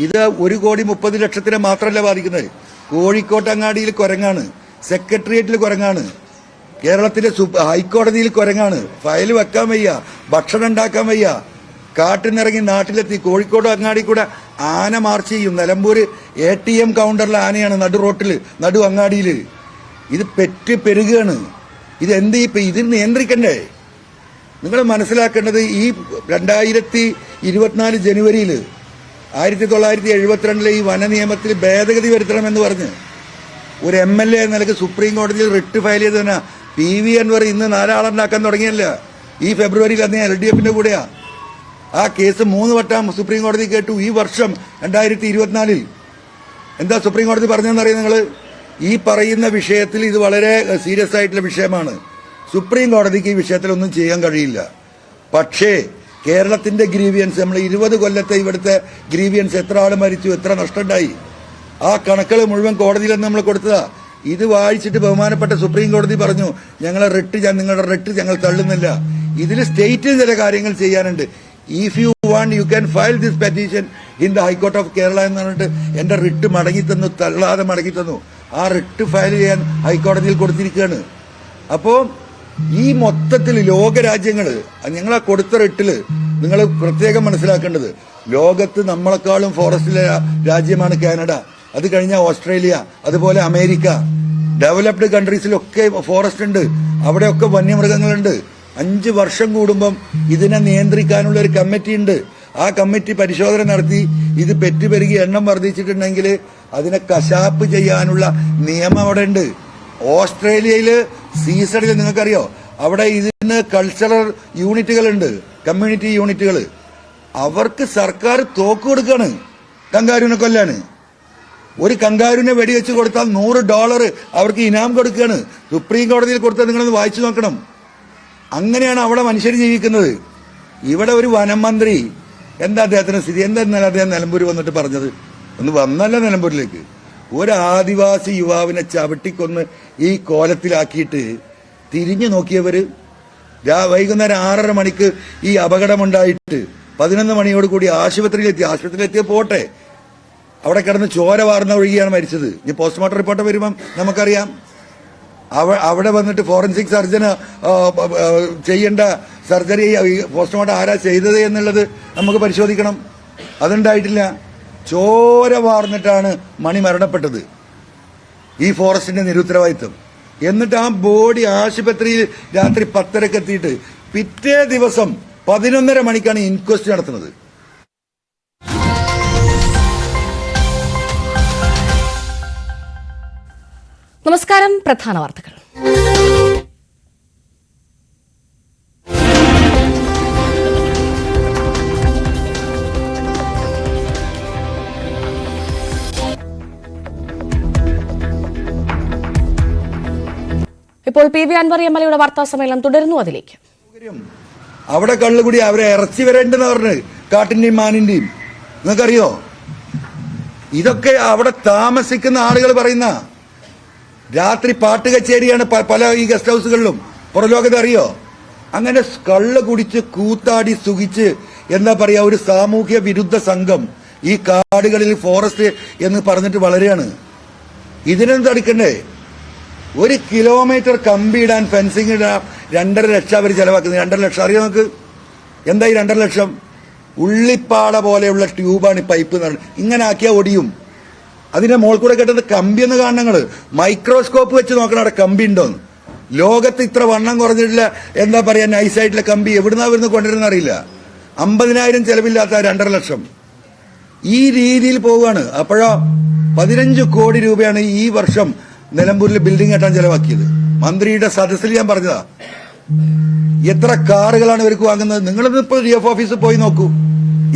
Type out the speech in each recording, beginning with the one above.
ഇത് 1,30,00,000 മാത്രമല്ല ബാധിക്കുന്നത്. കോഴിക്കോട്ട് അങ്ങാടിയിൽ കുരങ്ങാണ്, സെക്രട്ടേറിയറ്റിൽ കുരങ്ങാണ്, കേരളത്തിലെ ഹൈക്കോടതിയിൽ കുരങ്ങാണ്. ഫയൽ വെക്കാൻ വയ്യ, ഭക്ഷണം ഉണ്ടാക്കാൻ വയ്യ. കാട്ടിനിറങ്ങി നാട്ടിലെത്തി. കോഴിക്കോട് അങ്ങാടി കൂടെ ആന മാർച്ച് ചെയ്യും. നിലമ്പൂർ ATM കൗണ്ടറിലെ ആനയാണ് നടു റോട്ടിൽ, നടു അങ്ങാടിയിൽ. ഇത് പെരുകയാണ്. ഇതെന്ത് ഇത് നിയന്ത്രിക്കണ്ടേ? നിങ്ങൾ മനസ്സിലാക്കേണ്ടത് ഈ 2024 ജനുവരിയിൽ 1972 ഈ വന നിയമത്തിൽ ഭേദഗതി വരുത്തണമെന്ന് പറഞ്ഞ് ഒരു MLA നിലക്ക് സുപ്രീം കോടതിയിൽ റിട്ട് ഫയൽ ചെയ്ത് തന്നെ PV അൻവർ ഇന്ന് 4 ആളുണ്ടാക്കാൻ തുടങ്ങിയല്ല. ഈ ഫെബ്രുവരിയിൽ അന്ന് LDFന്റെ കൂടെയാ. ആ കേസ് 3 വട്ടം സുപ്രീം കോടതി കേട്ടു. ഈ വർഷം 2024 എന്താ സുപ്രീം കോടതി പറഞ്ഞതെന്നറിയാം നിങ്ങൾ? ഈ പറയുന്ന വിഷയത്തിൽ ഇത് വളരെ സീരിയസ് ആയിട്ടുള്ള വിഷയമാണ്. സുപ്രീം കോടതിക്ക് ഈ വിഷയത്തിൽ ഒന്നും ചെയ്യാൻ കഴിയില്ല. പക്ഷേ കേരളത്തിന്റെ ഗ്രീവിയൻസ്, നമ്മൾ 20 കൊല്ലത്തെ ഇവിടുത്തെ ഗ്രീവിയൻസ്, എത്ര ആൾ മരിച്ചു, എത്ര നഷ്ടമുണ്ടായി, ആ കണക്കുകൾ മുഴുവൻ കോടതിയിൽ നമ്മൾ കൊടുത്തതാ. ഇത് വായിച്ചിട്ട് ബഹുമാനപ്പെട്ട സുപ്രീം കോടതി പറഞ്ഞു, നിങ്ങളുടെ റിട്ട് ഞങ്ങൾ തള്ളുന്നില്ല. ഇതിൽ സ്റ്റേറ്റിൽ ചില കാര്യങ്ങൾ ചെയ്യാനുണ്ട്. If you want you can file this petition in the high court of Kerala എന്ന് പറഞ്ഞിട്ട് എന്റെ റിട്ട് മടങ്ങി തന്നു, തള്ളാതെ മടങ്ങി തന്നു. ആ റിട്ട് ഫയൽ ചെയ്യാൻ ഹൈക്കോടതിയിൽ കൊടുത്തിരിക്കുകയാണ്. അപ്പോൾ ഈ മൊത്തത്തിൽ ലോകരാജ്യങ്ങൾ ഞങ്ങളാ കൊടുത്ത റിട്ടില് നിങ്ങൾ പ്രത്യേകം മനസ്സിലാക്കേണ്ടത്, ലോകത്ത് നമ്മളെക്കാളും ഫോറസ്റ്റിലെ രാജ്യമാണ് കാനഡ. അത് കഴിഞ്ഞാൽ ഓസ്ട്രേലിയ, അതുപോലെ അമേരിക്ക. ഡെവലപ്ഡ് കൺട്രീസിലൊക്കെ ഫോറസ്റ്റ് ഉണ്ട്, അവിടെയൊക്കെ വന്യമൃഗങ്ങളുണ്ട്. 5 വർഷം കൂടുമ്പം ഇതിനെ നിയന്ത്രിക്കാനുള്ള ഒരു കമ്മിറ്റി ഉണ്ട്. ആ കമ്മിറ്റി പരിശോധന നടത്തി ഇത് പെറ്റുപെരുകി എണ്ണം വർദ്ധിച്ചിട്ടുണ്ടെങ്കിൽ അതിനെ കശാപ്പ് ചെയ്യാനുള്ള നിയമം അവിടെ ഉണ്ട്. ഓസ്ട്രേലിയയില് സീസണിൽ നിങ്ങൾക്കറിയോ, അവിടെ ഇതിന് കൾച്ചറൽ യൂണിറ്റുകളുണ്ട്, കമ്മ്യൂണിറ്റി യൂണിറ്റുകൾ. അവർക്ക് സർക്കാർ തോക്ക് കൊടുക്കാണ് കങ്കാരുവിനെ കൊല്ലാണ്. ഒരു കങ്കാരുവിനെ വെടിവെച്ച് കൊടുത്താൽ $100 അവർക്ക് ഇനാം കൊടുക്കുകയാണ്. സുപ്രീം കോടതിയിൽ കൊടുത്താൽ നിങ്ങളൊന്ന് വായിച്ചു നോക്കണം. അങ്ങനെയാണ് അവിടെ മനുഷ്യർ ജീവിക്കുന്നത്. ഇവിടെ ഒരു വനം മന്ത്രി, എന്താ അദ്ദേഹത്തിന്റെ സ്ഥിതി? എന്താ ഇന്നലെ അദ്ദേഹം നിലമ്പൂർ വന്നിട്ട് പറഞ്ഞത്? ഒന്ന് വന്നല്ല നിലമ്പൂരിലേക്ക്. ഒരു ആദിവാസി യുവാവിനെ ചവിട്ടിക്കൊന്ന് ഈ കോലത്തിലാക്കിയിട്ട് തിരിഞ്ഞു നോക്കിയവര് വൈകുന്നേരം 6:30 മണിക്ക് ഈ അപകടമുണ്ടായിട്ട് 11 മണിയോട് കൂടി ആശുപത്രിയിലെത്തിയ പോട്ടെ, അവിടെ കിടന്ന് ചോര വാർന്ന ഒഴുകിയാണ് മരിച്ചത്. ഇനി പോസ്റ്റ്മോർട്ടം റിപ്പോർട്ട് വരുമ്പം നമുക്കറിയാം. അവിടെ വന്നിട്ട് ഫോറൻസിക് സർജന് ചെയ്യേണ്ട സർജറി, പോസ്റ്റ്മോർട്ടം ആരാ ചെയ്തത് എന്നുള്ളത് നമുക്ക് പരിശോധിക്കണം. അതുണ്ടായിട്ടില്ല. ചോര വാർന്നിട്ടാണ് മണി മരണപ്പെട്ടത്. ഈ ഫോറസ്റ്റിന്റെ നിരുത്തരവാദിത്വം. എന്നിട്ട് ആ ബോഡി ആശുപത്രിയിൽ രാത്രി 10:30 എത്തിയിട്ട് പിറ്റേ ദിവസം 11:30 മണിക്കാണ് ഇൻക്വസ്റ്റ് നടത്തുന്നത്. നമസ്കാരം. പ്രധാന വാർത്തകൾ. ഇപ്പോൾ PV അൻവർ MLA വാർത്താ സമ്മേളനം തുടരുന്നു. അതിലേക്ക് അവിടെ കള്ളുകൂടി അവരെ ഇറച്ചി വരേണ്ടെന്ന് പറഞ്ഞ് കാട്ടിന്റെയും മാനിന്റെയും. നിങ്ങൾക്കറിയോ? ഇതൊക്കെ അവിടെ താമസിക്കുന്ന ആളുകൾ പറയുന്ന. രാത്രി പാട്ട് കച്ചേരിയാണ് പല ഈ ഗസ്റ്റ് ഹൗസുകളിലും. പുറലോകത്ത് അറിയോ? അങ്ങനെ കള്ള് കുടിച്ച് കൂത്താടി സുഖിച്ച് എന്താ പറയാ ഒരു സാമൂഹ്യ വിരുദ്ധ സംഘം ഈ കാടുകളിൽ ഫോറസ്റ്റ് എന്ന് പറഞ്ഞിട്ട് വളരെയാണ്. ഇതിനൊന്നും തടുക്കണ്ടേ? 1 കിലോമീറ്റർ കമ്പിയിടാൻ, ഫെൻസിങ് ഇടാൻ 2.5 ലക്ഷം അവർ ചെലവാക്കുന്നത്. 2.5 ലക്ഷം അറിയോ നമുക്ക്? എന്താ ഈ 2.5 ലക്ഷം? ഉള്ളിപ്പാട പോലെയുള്ള ട്യൂബാണ് ഈ പൈപ്പ്. ഇങ്ങനെ ആക്കിയാൽ ഒടിയും. അതിന്റെ മുകളിൽ കൂടെ കെട്ടുന്ന കമ്പി എന്ന് കാണണങ്ങള് മൈക്രോസ്കോപ്പ് വെച്ച് നോക്കണം അവിടെ കമ്പി ഉണ്ടോന്ന്. ലോകത്ത് ഇത്ര വണ്ണം കുറഞ്ഞിട്ടില്ല എന്താ പറയാ നൈസായിട്ടുള്ള കമ്പി എവിടുന്നാ വരുന്ന കൊണ്ടുവരുന്ന അറിയില്ല. 50,000 ചെലവില്ലാത്ത 2.5 ലക്ഷം ഈ രീതിയിൽ പോവുകയാണ്. അപ്പോഴോ 15 കോടി രൂപയാണ് ഈ വർഷം നിലമ്പൂരിൽ ബിൽഡിംഗ് കെട്ടാൻ ചെലവാക്കിയത്. മന്ത്രിയുടെ സദസ്സിൽ ഞാൻ പറഞ്ഞതാ. എത്ര കാറുകളാണ് ഇവർക്ക് വാങ്ങുന്നത്? നിങ്ങളിപ്പോ DF ഓഫീസിൽ പോയി നോക്കൂ.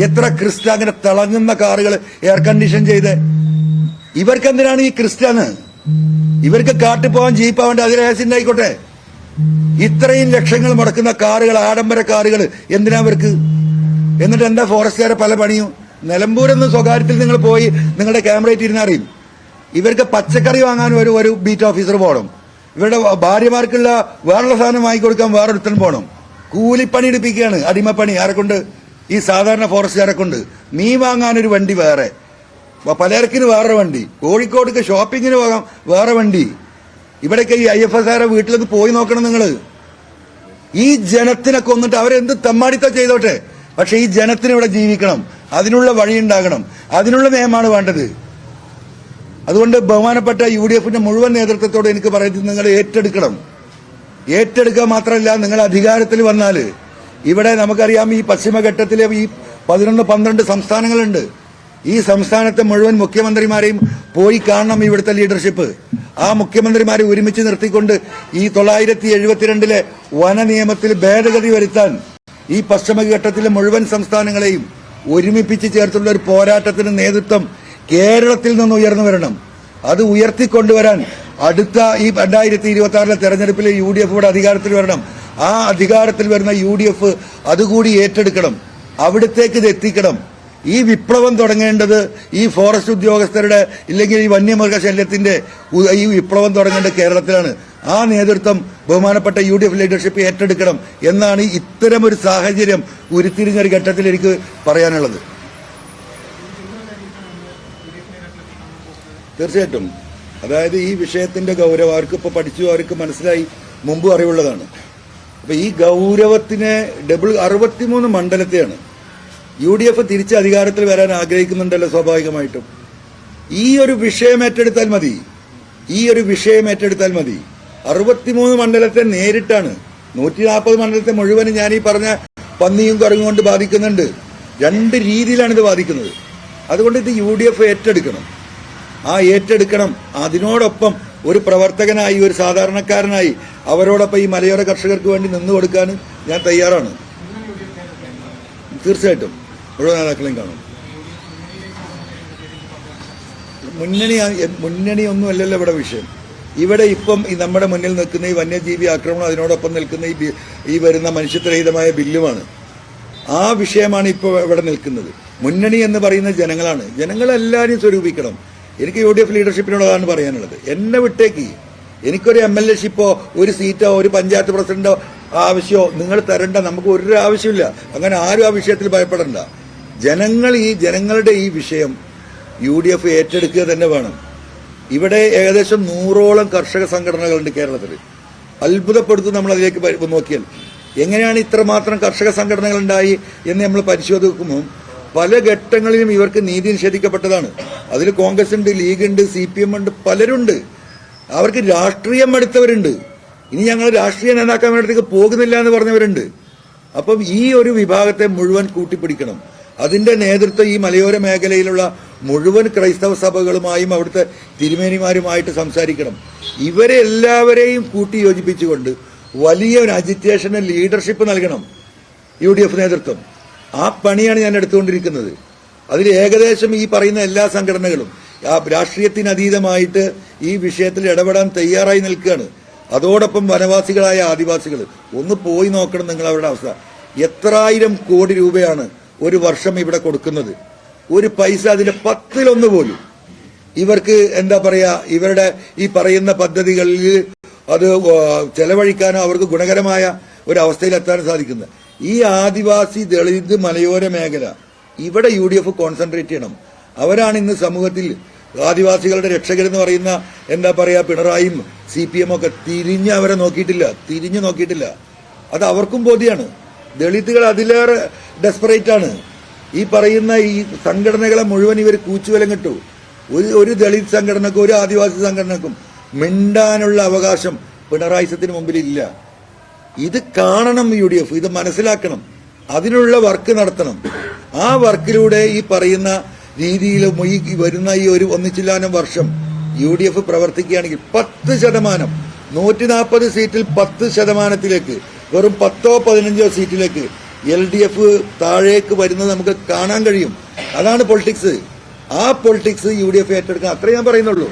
എത്ര ക്രിസ്റ്റ അങ്ങനെ തിളങ്ങുന്ന കാറുകൾ എയർ കണ്ടീഷൻ ചെയ്ത്. ഇവർക്ക് എന്തിനാണ് ഈ ക്രിസ്റ്റാണ്? ഇവർക്ക് കാട്ടിൽ പോകാൻ ജീപ്പാവേണ്ട, അതിൽ ആക്സിഡന്റ് ആയിക്കോട്ടെ. ഇത്രയും ലക്ഷങ്ങൾ മുടക്കുന്ന കാറുകൾ, ആഡംബര കാറുകൾ എന്തിനാ ഇവർക്ക്? എന്നിട്ട് എന്താ ഫോറസ്റ്റുകാരെ പല പണിയും? നിലമ്പൂരെന്ന് സ്വകാര്യത്തിൽ നിങ്ങൾ പോയി നിങ്ങളുടെ ക്യാമറയിട്ട് ഇരുന്നറിയും. ഇവർക്ക് പച്ചക്കറി വാങ്ങാൻ ഒരു ബീറ്റ് ഓഫീസർ പോകണം. ഇവരുടെ ഭാര്യമാർക്കുള്ള വേറുള്ള സാധനം വാങ്ങിക്കൊടുക്കാൻ വേറൊരുത്തനും പോകണം. കൂലിപ്പണി എടുപ്പിക്കുകയാണ്, അടിമപ്പണി. ആരെ കൊണ്ട്? ഈ സാധാരണ ഫോറസ്റ്റുകാരെ കൊണ്ട്. മീൻ വാങ്ങാനൊരു വണ്ടി വേറെ, പലചരക്കിന് വേറെ വണ്ടി, കോഴിക്കോടേക്ക് ഷോപ്പിങ്ങിന് പോകാം വേറെ വണ്ടി. ഇവിടേക്ക് ഈ IFSR വീട്ടിലേക്ക് പോയി നോക്കണം നിങ്ങൾ. ഈ ജനത്തിനെ കൊന്നിട്ട് അവരെന്ത് തെമ്മാടിത്തം ചെയ്തോട്ടെ, പക്ഷെ ഈ ജനത്തിന് ഇവിടെ ജീവിക്കണം, അതിനുള്ള വഴിയുണ്ടാകണം, അതിനുള്ള നിയമമാണ് വേണ്ടത്. അതുകൊണ്ട് ബഹുമാനപ്പെട്ട UDFന്റെ മുഴുവൻ നേതൃത്വത്തോട് എനിക്ക് പറയുന്നത്, നിങ്ങൾ ഏറ്റെടുക്കണം. ഏറ്റെടുക്കുക മാത്രമല്ല, നിങ്ങൾ അധികാരത്തിൽ വന്നാൽ ഇവിടെ നമുക്കറിയാം ഈ പശ്ചിമഘട്ടത്തിലെ ഈ 11-12 സംസ്ഥാനങ്ങളുണ്ട്. ഈ സംസ്ഥാനത്തെ മുഴുവൻ മുഖ്യമന്ത്രിമാരെയും പോയി കാണണം ഇവിടുത്തെ ലീഡർഷിപ്പ്. ആ മുഖ്യമന്ത്രിമാരെ ഒരുമിച്ച് നിർത്തിക്കൊണ്ട് ഈ 972 വന നിയമത്തിൽ ഭേദഗതി വരുത്താൻ ഈ പശ്ചിമഘട്ടത്തിലെ മുഴുവൻ സംസ്ഥാനങ്ങളെയും ഒരുമിപ്പിച്ച് ചേർത്തുള്ള ഒരു പോരാട്ടത്തിന് നേതൃത്വം കേരളത്തിൽ നിന്ന് ഉയർന്നു വരണം. അത് ഉയർത്തിക്കൊണ്ടുവരാൻ അടുത്ത ഈ 2026 തെരഞ്ഞെടുപ്പിൽ UDF ഇവിടെ അധികാരത്തിൽ വരണം. ആ അധികാരത്തിൽ വരുന്ന UDF അതുകൂടി ഏറ്റെടുക്കണം, അവിടത്തേക്ക് ഇത് എത്തിക്കണം. ഈ വിപ്ലവം തുടങ്ങേണ്ടത് ഈ ഫോറസ്റ്റ് ഉദ്യോഗസ്ഥരുടെ ഇല്ലെങ്കിൽ ഈ വന്യമൃഗശല്യത്തിന്റെ ഈ വിപ്ലവം തുടങ്ങേണ്ടത് കേരളത്തിലാണ്. ആ നേതൃത്വം ബഹുമാനപ്പെട്ട UDF ലീഡർഷിപ്പ് ഏറ്റെടുക്കണം എന്നാണ് ഇത്തരം ഒരു സാഹചര്യം ഉരുത്തിരിഞ്ഞൊരു ഘട്ടത്തിൽ എനിക്ക് പറയാനുള്ളത്. തീർച്ചയായിട്ടും, അതായത് ഈ വിഷയത്തിന്റെ ഗൗരവം അവർക്ക് ഇപ്പോൾ പഠിച്ചു, അവർക്ക് മനസ്സിലായി, മുമ്പും അറിവുള്ളതാണ്. അപ്പൊ ഈ ഗൗരവത്തിന് 63 മണ്ഡലത്തെയാണ് UDF തിരിച്ച് അധികാരത്തിൽ വരാൻ ആഗ്രഹിക്കുന്നുണ്ടല്ലോ. സ്വാഭാവികമായിട്ടും ഈ ഒരു വിഷയം ഏറ്റെടുത്താൽ മതി. 63 മണ്ഡലത്തെ നേരിട്ടാണ്. 140 മണ്ഡലത്തെ മുഴുവനും ഞാൻ ഈ പറഞ്ഞ പന്നിയും കുരങ്ങും കൊണ്ട് ബാധിക്കുന്നുണ്ട്. 2 രീതിയിലാണ് ഇത് ബാധിക്കുന്നത്. അതുകൊണ്ട് ഇത് UDF ഏറ്റെടുക്കണം. ഏറ്റെടുക്കണം. അതിനോടൊപ്പം ഒരു പ്രവർത്തകനായി, ഒരു സാധാരണക്കാരനായി അവരോടൊപ്പം ഈ മലയോര കർഷകർക്ക് വേണ്ടി നിന്നു കൊടുക്കാൻ ഞാൻ തയ്യാറാണ്. തീർച്ചയായിട്ടും മുഴുവൻ നേതാക്കളെയും കാണും. മുന്നണി ഒന്നുമല്ലല്ലോ ഇവിടെ വിഷയം. ഇവിടെ ഇപ്പം ഈ നമ്മുടെ മുന്നിൽ നിൽക്കുന്ന ഈ വന്യജീവി ആക്രമണം, അതിനോടൊപ്പം നിൽക്കുന്ന ഈ വരുന്ന മനുഷ്യത്വരഹിതമായ ബില്ലുമാണ്. ആ വിഷയമാണ് ഇപ്പോൾ ഇവിടെ നിൽക്കുന്നത്. മുന്നണി എന്ന് പറയുന്ന ജനങ്ങളാണ്. ജനങ്ങളെല്ലാവരും സ്വരൂപിക്കണം. എനിക്ക് UDF ലീഡർഷിപ്പിനോടാണ് പറയാനുള്ളത്. എന്നെ വിട്ടേക്ക്. എനിക്കൊരു MLA-ഷിപ്പോ ഒരു സീറ്റോ ഒരു പഞ്ചായത്ത് പ്രസിഡന്റോ ആവശ്യമോ നിങ്ങൾ തരണ്ട. നമുക്ക് ഒരു ആവശ്യമില്ല. അങ്ങനെ ആരും ആ വിഷയത്തിൽ ഭയപ്പെടണ്ട. ജനങ്ങളുടെ ഈ വിഷയം UDF ഏറ്റെടുക്കുക തന്നെ വേണം. ഇവിടെ ഏകദേശം 100ഓളം കർഷക സംഘടനകളുണ്ട് കേരളത്തിൽ. അത്ഭുതപ്പെടുത്തും നമ്മൾ അതിലേക്ക് നോക്കിയാൽ. എങ്ങനെയാണ് ഇത്രമാത്രം കർഷക സംഘടനകൾ ഉണ്ടായി എന്ന് നമ്മൾ പരിശോധിക്കുമ്പോൾ പല ഘട്ടങ്ങളിലും ഇവർക്ക് നീതി നിഷേധിക്കപ്പെട്ടതാണ്. അതിൽ കോൺഗ്രസ് ഉണ്ട്, ലീഗ് ഉണ്ട്, CPM ഉണ്ട്, പലരുണ്ട്. അവർക്ക് രാഷ്ട്രീയം എടുത്തവരുണ്ട്. ഇനി ഞങ്ങൾ രാഷ്ട്രീയ നേതാക്കാൻ വേണ്ടത്തേക്ക് പോകുന്നില്ല എന്ന് പറഞ്ഞവരുണ്ട്. അപ്പം ഈ ഒരു വിഭാഗത്തെ മുഴുവൻ കൂട്ടിപ്പിടിക്കണം. അതിന്റെ നേതൃത്വം ഈ മലയോര മേഖലയിലുള്ള മുഴുവൻ ക്രൈസ്തവ സഭകളുമായും അവിടുത്തെ തിരുമേനിമാരുമായിട്ട് സംസാരിക്കണം. ഇവരെ എല്ലാവരെയും കൂട്ടി യോജിപ്പിച്ചുകൊണ്ട് വലിയ ഒരു അജിറ്റേഷന് ലീഡർഷിപ്പ് നൽകണം UDF നേതൃത്വം. ആ പണിയാണ് ഞാൻ എടുത്തുകൊണ്ടിരിക്കുന്നത്. അതിൽ ഏകദേശം ഈ പറയുന്ന എല്ലാ സംഘടനകളും രാഷ്ട്രീയത്തിനതീതമായിട്ട് ഈ വിഷയത്തിൽ ഇടപെടാൻ തയ്യാറായി നിൽക്കുകയാണ്. അതോടൊപ്പം വനവാസികളായ ആദിവാസികൾ ഒന്ന് പോയി നോക്കണം നിങ്ങൾ അവരുടെ അവസ്ഥ. എത്രായിരം കോടി രൂപയാണ് ഒരു വർഷം ഇവിടെ കൊടുക്കുന്നത്. ഒരു പൈസ അതിന്റെ 10-1 പോലും ഇവർക്ക് എന്താ പറയാ, ഇവരുടെ ഈ പറയുന്ന പദ്ധതികളിൽ അത് ചെലവഴിക്കാനോ അവർക്ക് ഗുണകരമായ ഒരു അവസ്ഥയിലെത്താൻ സാധിക്കുന്നത്. ഈ ആദിവാസി ദളിത് മലയോര മേഖല ഇവിടെ UDF കോൺസെൻട്രേറ്റ് ചെയ്യണം. അവരാണ് ഇന്ന് സമൂഹത്തിൽ ആദിവാസികളുടെ രക്ഷകരെന്ന് പറയുന്ന എന്താ പറയാ പിണറായിയും CPM ഒക്കെ അവരെ തിരിഞ്ഞു നോക്കിയിട്ടില്ല. അത് അവർക്കും ബോധ്യമാണ്. ദളിതുകൾ അതിലേറെ ഡെസ്പറേറ്റ് ആണ്. ഈ പറയുന്ന ഈ സംഘടനകളെ മുഴുവൻ ഇവർ കൂച്ചുവിലം കിട്ടു. ഒരു ദളിത് സംഘടനക്കും ഒരു ആദിവാസി സംഘടനക്കും മിണ്ടാനുള്ള അവകാശം പിണറായിസത്തിന് മുമ്പിലില്ല. ഇത് കാണണം UDF, ഇത് മനസ്സിലാക്കണം. അതിനുള്ള വർക്ക് നടത്തണം. ആ വർക്കിലൂടെ ഈ പറയുന്ന രീതിയിൽ ഈ വരുന്ന ഈ ഒരു ഒന്നിച്ചില്ലാനം വർഷം UDF പ്രവർത്തിക്കുകയാണെങ്കിൽ 10%, 140 സീറ്റിൽ 10%, വെറും 10-15 സീറ്റിലേക്ക് LDF താഴേക്ക് വരുന്നത് നമുക്ക് കാണാൻ കഴിയും. അതാണ് പൊളിറ്റിക്സ്. ആ പൊളിറ്റിക്സ് UDF ഏറ്റെടുക്കാൻ, അത്രേ ഞാൻ പറയുന്നുള്ളൂ.